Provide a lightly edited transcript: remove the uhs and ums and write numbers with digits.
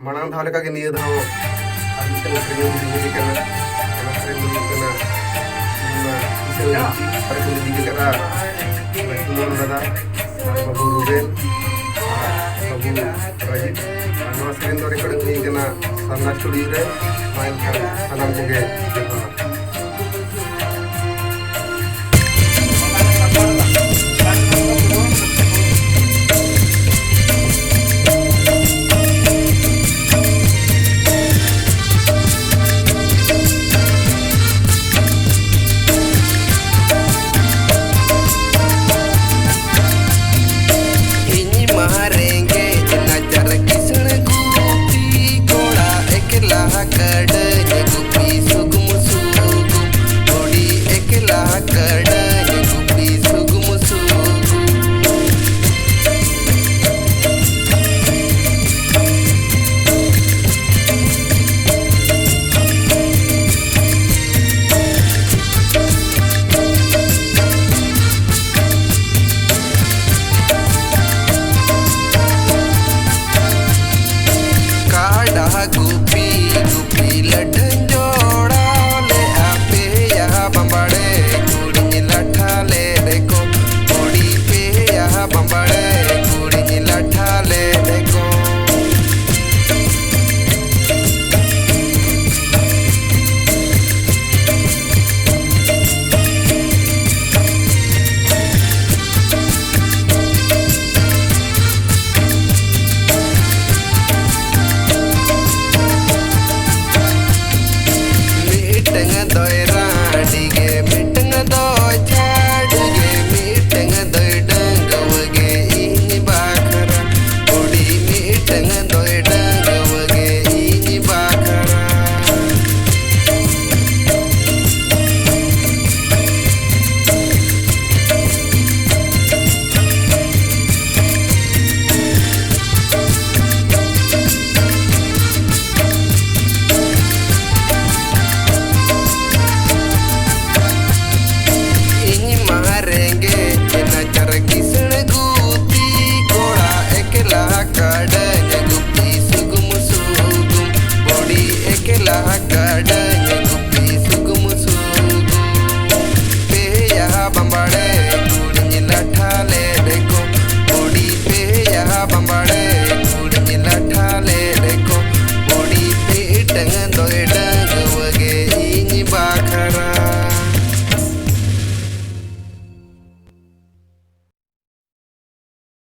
मांग धाव लेका के निये धाव आदित्य श्रेणी दिखे करना करना श्रेणी करना इसे पर के दिखे करना तुम दादा बाबू रुबेल बाबू राजीव नवा श्रेणी दो रेकॉर्ड हुई करना सामना स्टूडियो रे माइल कर सनम को के doy